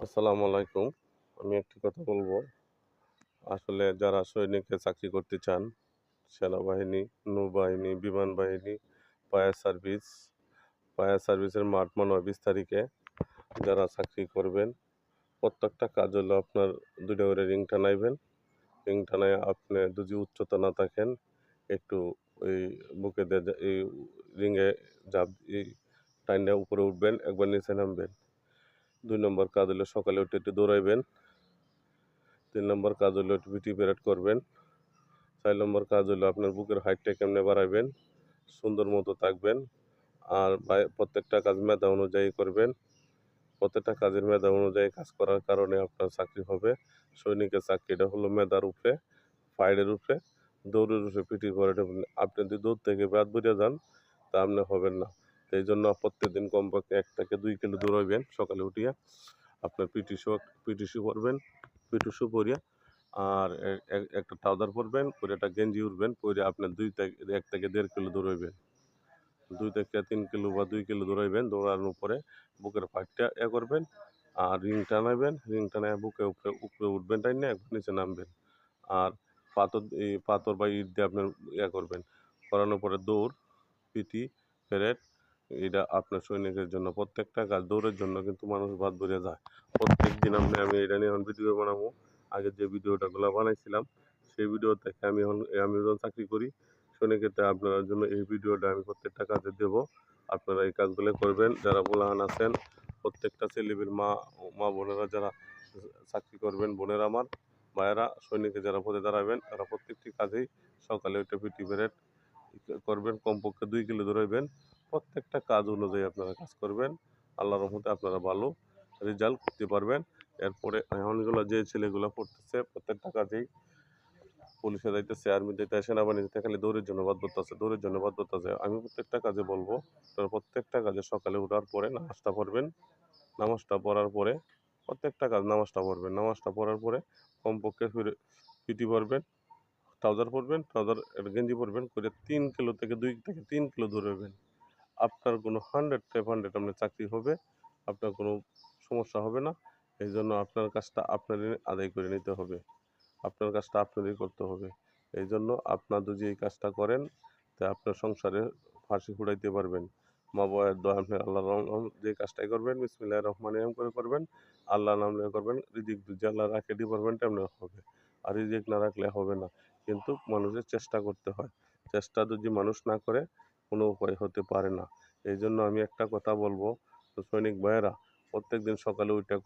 আসসালামু আলাইকুম। আমি একটি কথা বলবো। আসলে যারা সৈনিকে চাকরি করতে চান, সেনাবাহিনী, নৌবাহিনী, বিমান বাহিনী, ফায়ার সার্ভিস, ফায়ার সার্ভিসের মাঠ মনে হয় ২০ তারিখে যারা চাকরি করবেন, প্রত্যেকটা কাজ হলো আপনার ২ টা করে রিং টানাইবেন। রিং টানায় আপনি যদি উচ্চতা না থাকেন, একটু ওই বুকে দিয়ে এই রিংয়ে জাপ টাইনা উপরে উঠবেন, একবার নিচে নামবেন। ২ নম্বর কাজ হলো সকালে উঠে একটু দৌড়াইবেন। ৩ নম্বর কাজ হলো একটু পিটি প্যারেড করবেন। ৪ নম্বর কাজ হলো আপনার বুকের হাইটটা কেমনে বাড়াইবেন, সুন্দর মতো থাকবেন। আর প্রত্যেকটা কাজ মেধা অনুযায়ী করবেন। প্রত্যেকটা কাজের মেধা অনুযায়ী কাজ করার কারণে আপনার চাকরি হবে। সৈনিকের চাকরিটা হলো মেধার উপরে, ফাইটের উপরে, দৌড়ের উপরে, পিটি প্যারেডের উপরে। আপনি যদি দৌড় থেকে বাদ পইড়া যান, তা আপনি হবেন না। তো এইজন্য প্রত্যেকদিন কমপক্ষে ১ থেকে ২ কিলো দৌড়াইবেন সকালে উঠিয়া। আপনার পিটি শু পরবেন, পিটি শু পরিয়া আর একটা ট্রাউজার পরবেন, পরে একটা গেঞ্জি উড়বেন, পরে আপনার ১ থেকে ১.৫ কিলো দৌড়াইবেন। ২ থেকে ৩ কিলো বা ২ কিলো দৌড়াইবেন। দৌড়ানোর পরে বুকের ফাইটটা করবেন আর রিং টানাইবেন। রিং টানাইয়া বুকে উপরে উঠবেন টাইনা একবার নিচে নামবেন। আর পাথর বা ইট দিয়ে আপনার করবেন। করানোর পরে দৌড়, পিটি, প্যারেড এটা আপনার সৈনিকের জন্য। প্রত্যেকটা কাজ দৌড়ের জন্য কিন্তু মানুষ বাদ পইড়া যায়। প্রত্যেকদিন আমি এটা নিয়ে এখন ভিডিও বানাবো। আগে যে ভিডিওগুলা বানাইছিলাম, সেই ভিডিও থেকে আমি যখন চাকরি করি, সৈনিকেতে আপনার জন্য এই ভিডিওটা আমি প্রত্যেকটা কাজে দেবো। আপনারা এই কাজগুলো করবেন। যারা পোলাপান আছেন, প্রত্যেকটা ছেলেমেয়ের মা বোনেরা যারা চাকরি করবেন, বোনেরা আমার, ভাইয়েরা সৈনিকে যারা পদে দাঁড়াবেন, তারা প্রত্যেকটি কাজেই সকালে উঠে পিটি প্যারেড করবেন, কমপক্ষে ২ কিলো দৌড়াইবেন। প্রত্যেকটা কাজ অনুযায়ী আপনারা কাজ করবেন। আল্লাহর রহমতে আপনারা ভালো রেজাল্ট করতে পারবেন। এরপরে এখনগুলো যে ছেলেগুলো পড়তেছে, প্রত্যেকটা কাজেই পুলিশে যাইতেছে, আর্মিতে যাইতেছে, সেনাবাহিনীতে খালি দৌড়ের জন্য বাদ পড়তেছে, দৌড়ের জন্য বাদ পড়তেছে। আমি প্রত্যেকটা কাজে বলবো, আপনারা প্রত্যেকটা কাজে সকালে উঠার পরে নামাজটা পড়বেন। নামাজটা পড়ার পরে প্রত্যেকটা কাজ নামাজটা পড়বেন। নামাজটা পড়ার পরে কমপক্ষে পিটি পরবেন, ট্রাউজার পরবেন, গেঞ্জি পরবেন, করে ৩ কিলো থেকে ২ থেকে ৩ কিলো দৌড়াবেন। আপনার কোনো 100 আপনার চাকরি হবে। আপনার কোনো সমস্যা হবে না। এইজন্য আপনার কাজটা আপনারই আদায় করে নিতে হবে। আপনার কাজটা আপনারই করতে হবে। এইজন্য আপনার যদি এই কাজটা করেন, তা আপনার সংসারে হাসি ফুটাইতে পারবেন। মা-বাবার দোয়া আপনি আল্লাহর যে কাজটাই করবেন বিসমিল্লাহির রহমানির রহিম করে করবেন। আল্লাহর নাম নিয়ে করবেন। রিজিক যদি আল্লাহ রাখে ডিপার্টমেন্টে আপনার হবে। আর রিজিক না রাখলে হবে না। কিন্তু মানুষের চেষ্টা করতে হয়। চেষ্টা যদি মানুষ না করে, কোনো উপায় হতে পারে না। এইজন্য আমি একটা কথা বলবো, তো সৈনিক ভাইয়েরা প্রত্যেকদিন সকালে উইঠা